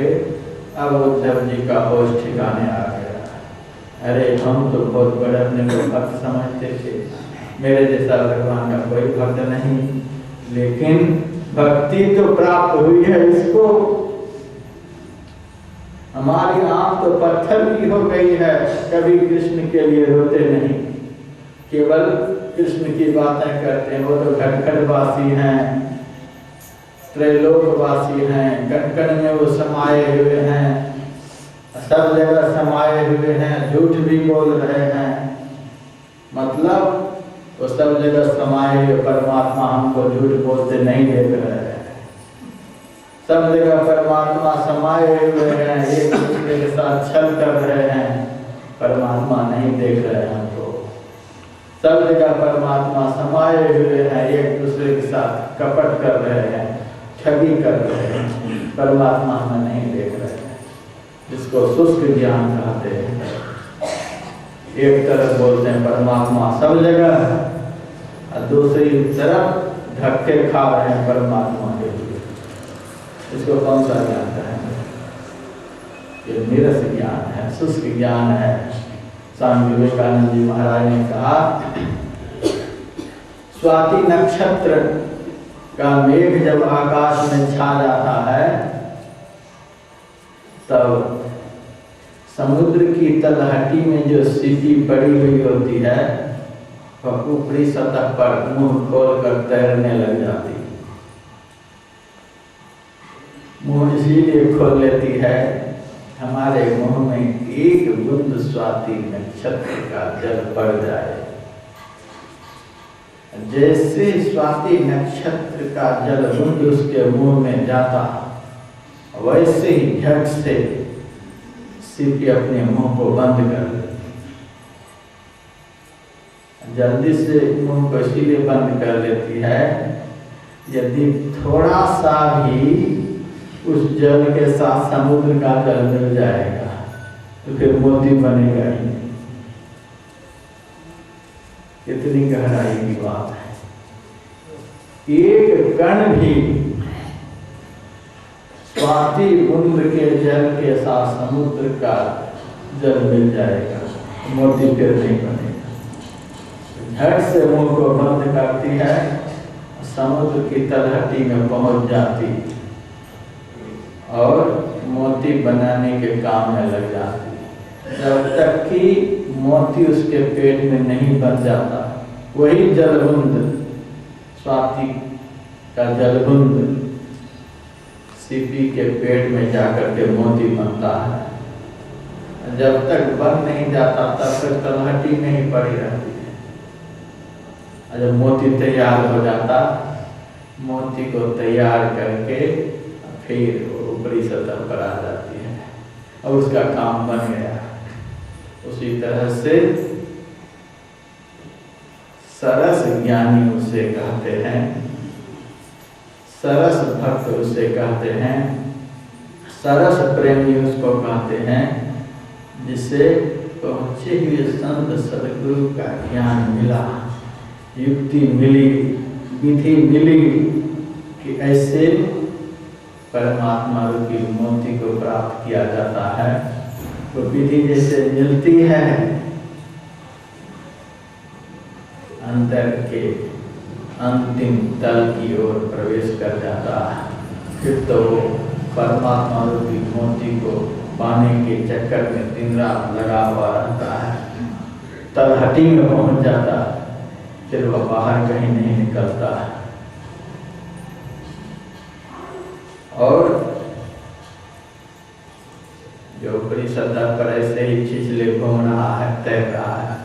अब उद्धव जी का होश ठिकाने आ गया। अरे हम तो बहुत बड़े अपने को भक्त समझते थे, मेरे जैसा भगवान का कोई भक्त नहीं, लेकिन भक्ति तो प्राप्त हुई है इसको। हमारी आंख तो पत्थर की हो गई है, कभी कृष्ण के लिए रोते नहीं, केवल कृष्ण की बातें करते हैं। वो तो घटघटवासी हैं, त्रैलोकवासी हैं, कण कण में वो समाये हुए हैं, सब जगह समाये हुए हैं, झूठ भी बोल रहे हैं। मतलब वो सब जगह समाये हुए परमात्मा हमको झूठ बोलते नहीं देख रहे हैं। सब जगह परमात्मा समाये हुए हैं, एक दूसरे के साथ छल कर रहे हैं, परमात्मा नहीं देख रहे हैं हमको। सब जगह परमात्मा समाये हुए हैं, एक दूसरे के साथ कपट कर रहे हैं, ठगी कर रहे हैं, परमात्मा में नहीं देख रहे हैं, जिसको शुष्क ज्ञान कहते हैं। एक तरफ बोलते हैं परमात्मा सब जगह है, और दूसरी तरफ धक्के खा रहे हैं परमात्मा के लिए। इसको कौन सा ज्ञान कहेंगे? ये नीरस ज्ञान है, शुष्क ज्ञान है। स्वामी विवेकानंद जी महाराज ने कहा, स्वाति नक्षत्र का मेघ जब आकाश में छा जाता है तब समुद्र की तलहटी में जो सीपी पड़ी हुई होती है वह ऊपरी सतह पर मुंह खोलकर तैरने लग जाती है। मुंह इसीलिए खोल लेती है, हमारे मुंह में एक बूंद स्वाति नक्षत्र का जल पड़ जाए। जैसे स्वाति नक्षत्र का जल बूंद उसके मुंह में जाता, वैसे ही झट से सीपी अपने मुंह को बंद कर देती। जल्दी से मुंह को इसीलिए बंद कर लेती है, यदि थोड़ा सा भी उस जल के साथ समुद्र का जल मिल जाएगा तो फिर मोती बनेगा ही नहीं। कितनी गहराई की बात है। एक कण भी स्वाति बूंद के जल के साथ समुद्र का जल मिल जाएगा, मोती फिर नहीं बनेगा। झट से मुंह को बंद करती है, समुद्र की तलहटी में पहुंच जाती और मोती बनाने के काम में लग जाती। जब तक कि मोती उसके पेट में नहीं बन जाता, वही जलबुंद, स्वाति का जलबुंद सीपी के पेट में जाकर के मोती बनता है। जब तक बन नहीं जाता तब तक तलहटी में ही पड़ी रहती है। जब मोती तैयार हो जाता, मोती को तैयार करके फिर ऊपरी सतह पर आ जाती है और उसका काम बन गया। उसी तरह से सरस ज्ञानी उसे कहते हैं, सरस भक्त उसे कहते हैं, सरस प्रेमी उसको कहते हैं, जिसे पहुंचे हुए संत सदगुरु का ज्ञान मिला, युक्ति मिली, विधि मिली कि ऐसे परमात्मा रूपी मोती को प्राप्त किया जाता है। तो विधि जैसे मिलती है, अंतर के अंतिम तल की ओर प्रवेश कर जाता है, फिर तो परमात्मा रूपी मोती को पाने के चक्कर में दिन रात लगा हुआ रहता है। तलहटी में पहुंच जाता है, फिर वह बाहर कहीं नहीं निकलता है। और जो ऊपरी सतह पर ऐसे ही छिछले घूम रहा है, तैर रहा है,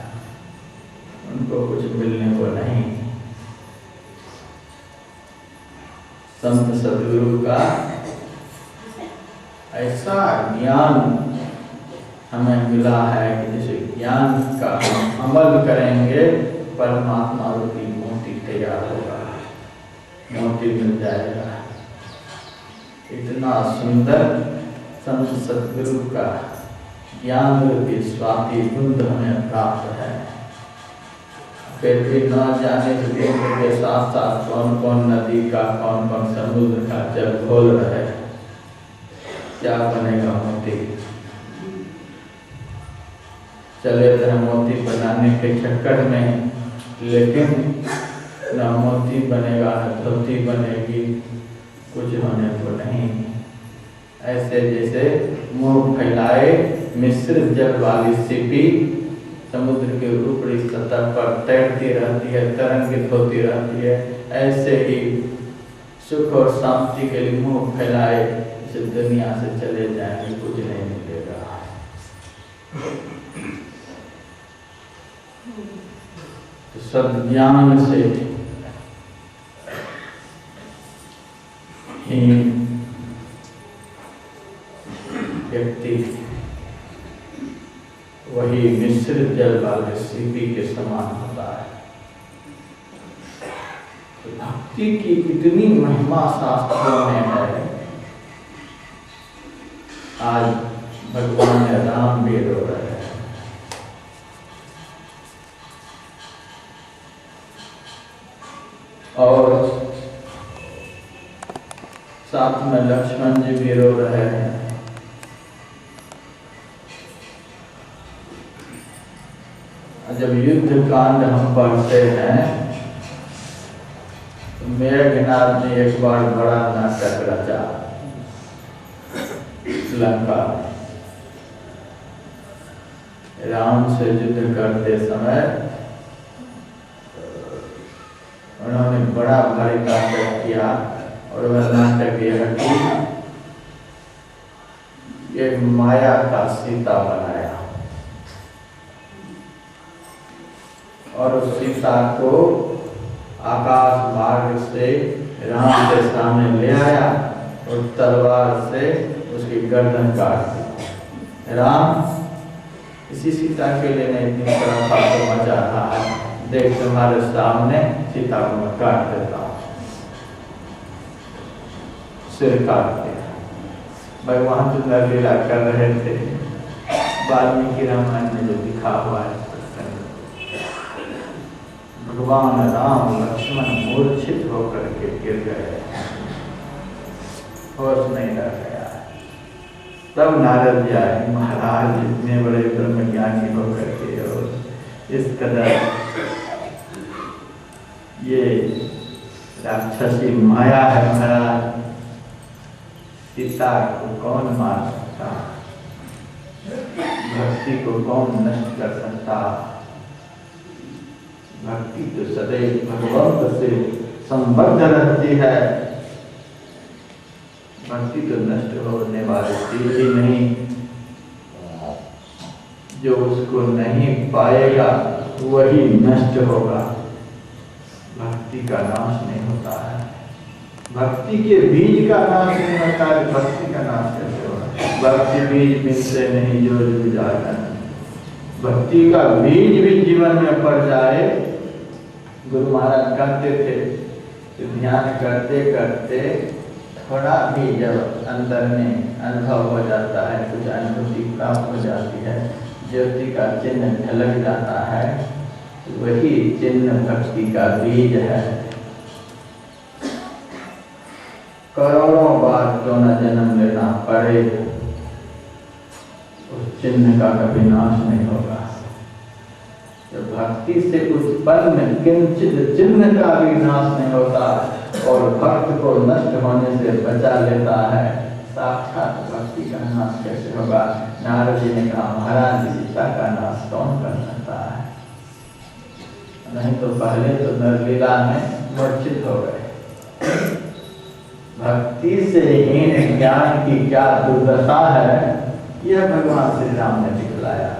उनको कुछ मिलने को नहीं। संत सदगुरु का ऐसा ज्ञान हमें मिला है कि जिस ज्ञान का हम अमल करेंगे, परमात्मा रूपी मोती तैयार होगा, मोती मिल जाएगा। इतना सुंदर संत सदगुरु का ज्ञान रूपी स्वाति बूंद हमें प्राप्त है। फिर भी न जाने के साथ साथ कौन कौन नदी का, कौन कौन समुद्र का जल घोल रहे, क्या बनेगा मोती। चले थे मोती बनाने के चक्कर में, लेकिन न मोती बनेगा न धोती बनेगी, कुछ होने को नहीं। ऐसे जैसे मुंह फैलाए मिश्रित जल वाली सीपी समुद्र के ऊपरी सतह पर तैरती रहती है, तरंगित होती रहती है, ऐसे ही सुख और शांति के लिए मुंह फैलाए इस दुनिया से चले जाएंगे, कुछ नहीं मिलेगा। तो सद्ज्ञान से ही व्यक्ति वही मिश्रित जल वाले सीपी के समान होता है। तो भक्ति की इतनी महिमा शास्त्रों में है। आज भगवान राम भी रो रहे हैं। और साथ में लक्ष्मण जी भी रो रहे हैं। जब युद्ध कांड हम पढ़ते हैं तो मेघनाथ ने एक बार बड़ा नाटक रचा लंका। राम से युद्ध करते समय उन्होंने बड़ा भारी नाटक किया और वह नाटक यह कि एक माया का सीता बनाया और उस सीता को आकाश मार्ग से राम के सामने ले आया और तलवार से उसकी गर्दन काट दी। राम इसी सीता के लिए मैं इतनी तरह को मचा रहा है, देख तुम्हारे सामने सीता को मैं काट देता हूँ। सिर काट दिया। भगवान तो नरलीला कर रहे थे। वाल्मीकि रामायण में जो लिखा हुआ है, भगवान राम लक्ष्मण मूर्छित होकर के गिर गए, होश नहीं रह गया। तब नारद जी आए, महाराज इतने बड़े ब्रह्मज्ञानी होकर के और इस कदर ये राक्षसी माया है, महाराज सीता को कौन मार सकता, भक्ति को कौन नष्ट कर सकता। भक्ति तो सदैव भगवंत से संबद्ध रहती है। भक्ति तो नष्ट होने वाली चीज ही नहीं, जो उसको नहीं पाएगा वही नष्ट होगा। भक्ति का नाश नहीं होता है। भक्ति के बीज का नाश नहीं होता है। भक्ति का नाश कैसे होगा? भक्ति बीज मिलते नहीं जो जाएगा। भक्ति का बीज भी जीवन में पड़ जाए। गुरु महाराज कहते थे कि ध्यान करते करते थोड़ा भी जब अंदर में अनुभव हो जाता है, कुछ अनुभूति प्राप्त हो जाती है, ज्योति का चिन्ह झलक जाता है, वही चिन्ह भक्ति का बीज है। करोड़ों बार क्यों न जन्म लेना पड़े, उस चिन्ह का कभी नाश नहीं होगा। जब भक्ति से उत्पन्न किंचित चिन्ह का भी नाश नहीं होता और भक्त को नष्ट होने से बचा लेता है, साक्षात भक्ति का नाश कैसे होगा? नारद जी ने कहा, महाराज सीता का नाश कौन कर सकता है? नहीं तो पहले तो नरलीला में मूर्छित हो गए। भक्ति से हीन ज्ञान की क्या दुर्दशा है, यह भगवान श्री राम ने दिखलाया।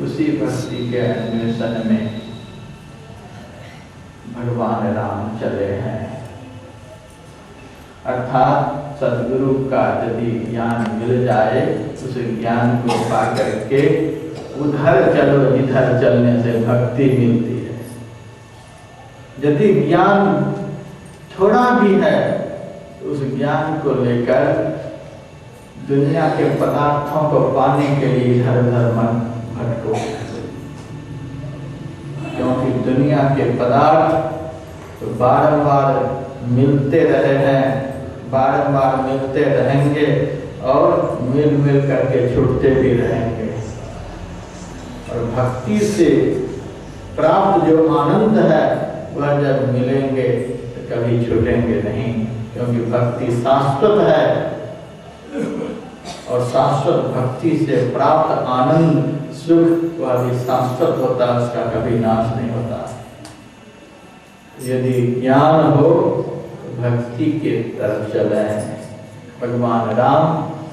उसी भक्ति के अन्वेषण में भगवान राम चले हैं। अर्थात सदगुरु का यदि ज्ञान मिल जाए, उस ज्ञान को पा करके उधर चलो जिधर चलने से भक्ति मिलती है। यदि ज्ञान थोड़ा भी है, उस ज्ञान को लेकर दुनिया के पदार्थों को पाने के लिए इधर उधर मन भटको, क्योंकि दुनिया के पदार्थ तो बारंबार मिलते रहे हैं, बारंबार मिलते रहेंगे और मिल मिल करके छूटते भी रहेंगे। और भक्ति से प्राप्त जो आनंद है वह जब मिलेंगे तो कभी छूटेंगे नहीं, क्योंकि भक्ति शाश्वत है और शाश्वत भक्ति से प्राप्त आनंद सुख वह भी शाश्वत होता है, उसका कभी नाश नहीं होता। यदि ज्ञान हो तो भक्ति के तरफ चले। भगवान राम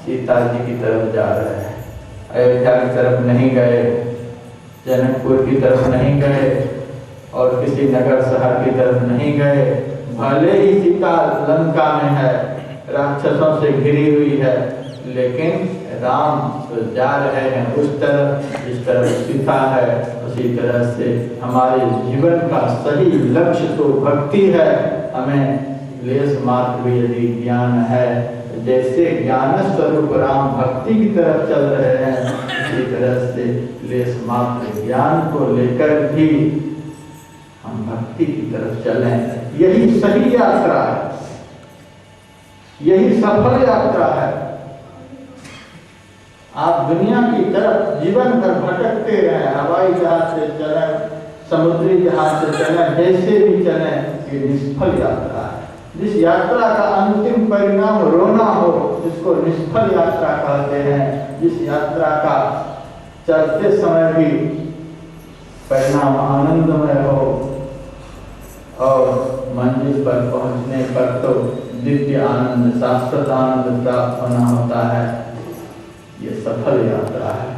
सीता जी की तरफ जा रहे हैं, अयोध्या की तरफ नहीं गए, जनकपुर की तरफ नहीं गए और किसी नगर शहर की तरफ नहीं गए। भले ही सीता लंका में है, राक्षसों से घिरी हुई है, लेकिन राम तो जा रहे हैं उस तरफ जिस तरफ सीता है, उस अच्छी तरह से हमारे जीवन का सही लक्ष्य तो भक्ति है। हमें लेस मात्र भी यदि ज्ञान है, जैसे ज्ञान स्वरूप राम भक्ति की तरफ चल रहे हैं, इसी तरह से लेस मात्र ज्ञान को लेकर भी हम भक्ति की तरफ चलें। यही सही यात्रा है, यही सफल यात्रा है। आप दुनिया की तरफ जीवन भर भटकते रहे, हवाई जहाज से चलें, समुद्री जहाज से चलें, जैसे भी चलें, ये निष्फल यात्रा है। जिस यात्रा का अंतिम परिणाम रोना हो, जिसको निष्फल यात्रा कहते हैं, जिस यात्रा का चलते समय भी परिणाम आनंदमय हो और मंजिल पर पहुंचने पर तो दिव्य आनंद, शाश्वत आनंद प्राप्त होना होता है, ये सफल यात्रा है।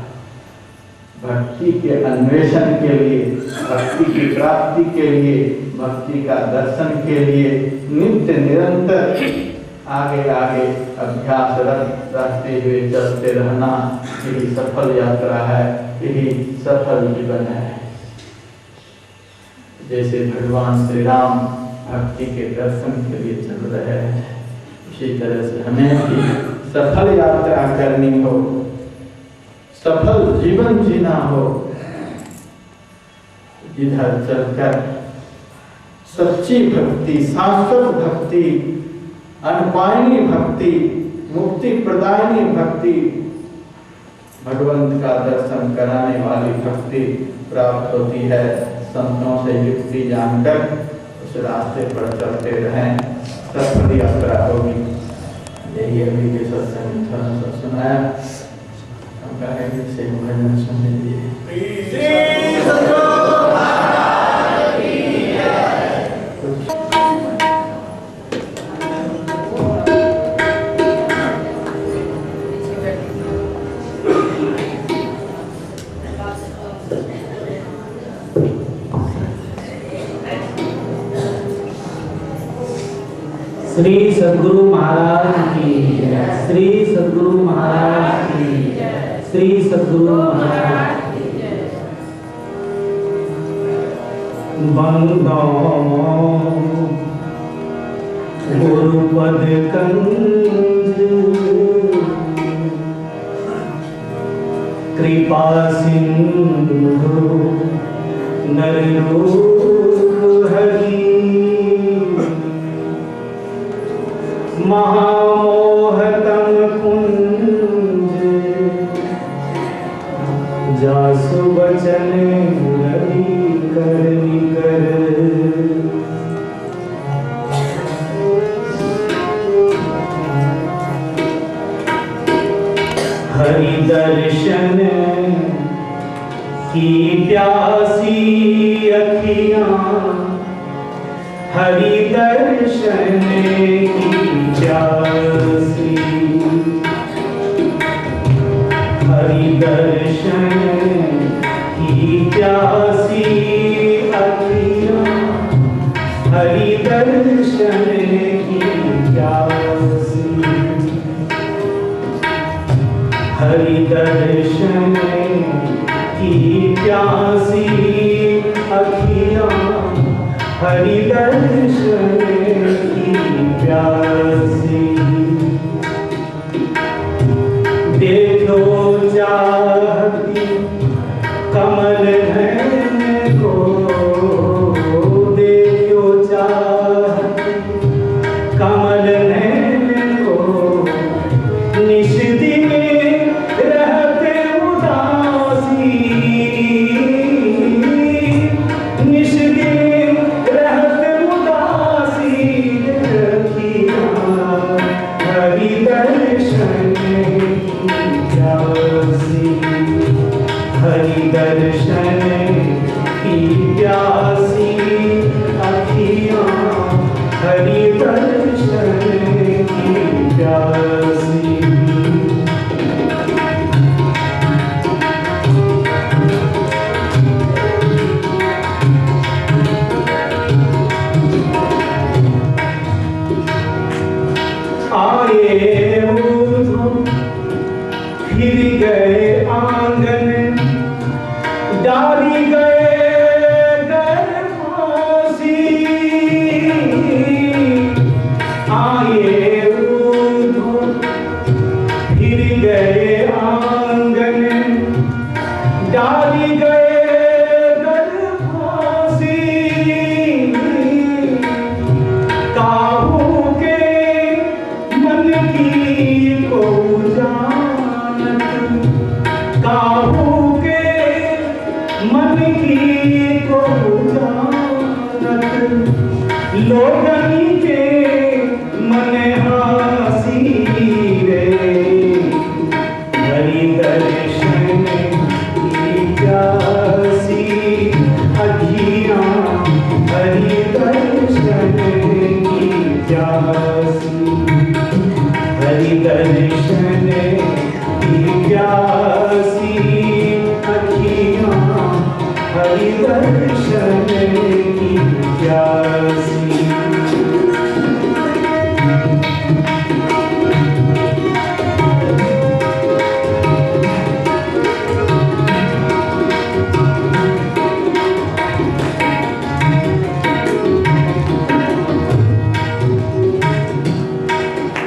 भक्ति के अन्वेषण के लिए, भक्ति की प्राप्ति के लिए, भक्ति का दर्शन के लिए नित्य निरंतर आगे आगे अभ्यासरत रहते हुए चलते रहना, यही सफल यात्रा है, यही सफल जीवन है। जैसे भगवान श्री राम भक्ति के दर्शन के लिए चल रहे हैं, उसी तरह से हमें भी सफल यात्रा करनी हो, सफल जीवन जीना हो। इधर चलकर सच्ची भक्ति, शाश्वत भक्ति, अनपायनी भक्ति, मुक्ति प्रदायनी भक्ति, भगवंत का दर्शन कराने वाली भक्ति प्राप्त होती है। संतों से युक्ति जानकर उस रास्ते पर चलते रहें, सफल यात्रा होगी। यही अभी के सत्संग थोड़ा सा सुनाया, हम कहेंगे से भजन सुन लीजिए। श्री सद्गुरु महाराज की जय, श्री सद्गुरु महाराज की जय, श्री सद्गुरु महाराज की जय। बंदो गुरुपद कंज, कृपा सिंधु नररूप हरि, महामोहतम कुंज, जासु बचन रवि कर निकर। हरि दर्शन की प्यासी अखियां, हरि दर्शन की प्यासी, हरि दर्शन की प्यासी अखियां, हरि दर्शन की प्यासी, हरि दर्शन की प्यासी अखियां, हरि दर्शन की प्यासी। देखो चाहती कमल नयन को, देखो चाहती कमल नयन को, निश दिन रहते उदासी, निश दिन रहते उदासी रखिया, लोगनी के मन हासी रे, हरि दर्शन की प्यासी अखियाँ, हरि दर्शन की प्यासी, हरि दर्शन की प्यासी अखियाँ, हरि दर्शन की प्यासी।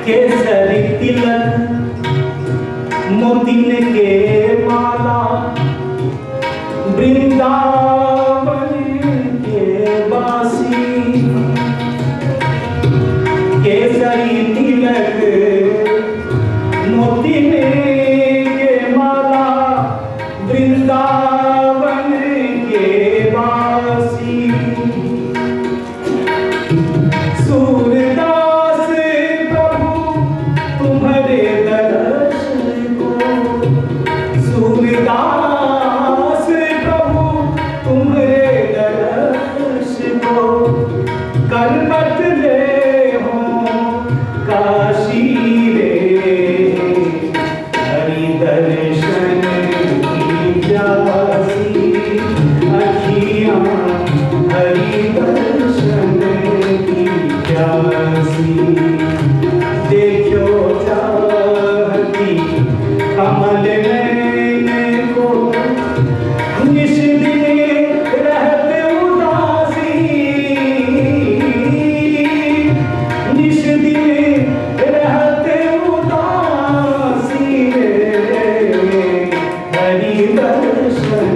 केसरी तिलक मोतिन के माला, वृंदावन के बासी, केसरी तिलक मोतिन के माला, वृंदावन के बासी, सूरदास प्रभु तुम्हारे दर्शन को, सूरदास प्रभु तुम्हारे दर्शन को, कलपत ले हो काशी रे, हरि दर्शन की प्यासी अखियाँ, हरि दर्शन की प्यासी। देखो चाहती कमल नैन को, निश दिन रहते उदासी, निश दिन रहते उदासी रे, हरि दर्शन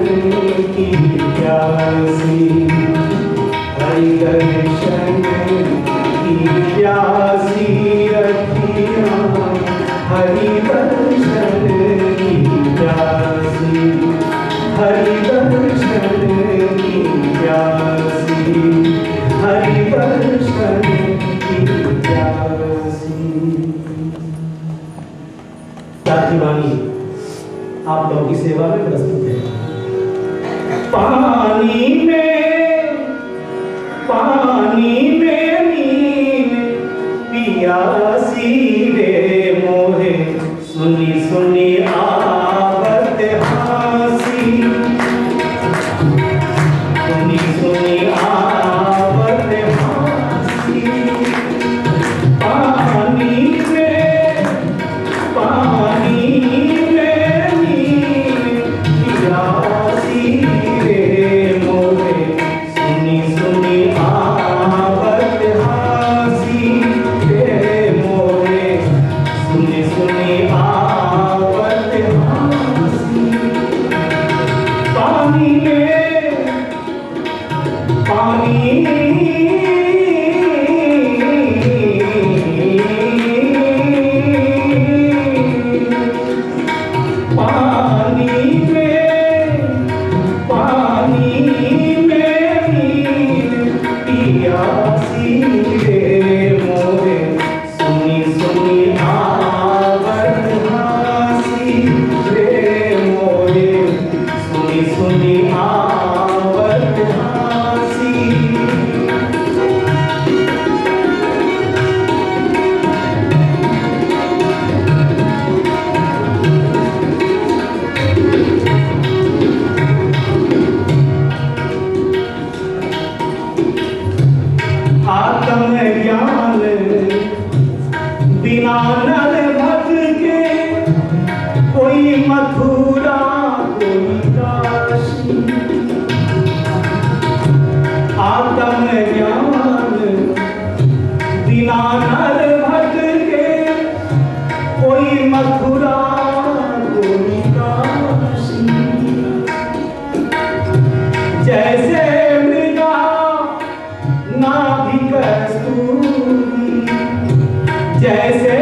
की प्यासी, हरि दर्शन की प्यासी अखियाँ, हरि दर्शन की प्यासी, हरि दर्शन की प्यासी, हरि दर्शन की प्यासी। साथी वाणी आप लोगों की सेवा में प्रस्तुत है। पानी में नींद पियासी रे मोहे, सुनी सुनी आवत हासी, सुनी सुनी आवत हासी। पानी में नींद पियासी रे मोहे, सुनी सुनी आवत हासी रे मोहे, सुनी सुनी आवत हासी। पानी में नींद पियासी रे मोहे, सुनी सुनी आवत हासी रे मोहे, सुनी सुनी आवत हासी। आत्म ज्ञान बिना नर भट के, कोई मथुरा कोई काशी। आत्म ज्ञान बिना नर भट के, कोई मथुरा कोई काशी। जैसे मृगा नाभि कस्तूरी, जैसे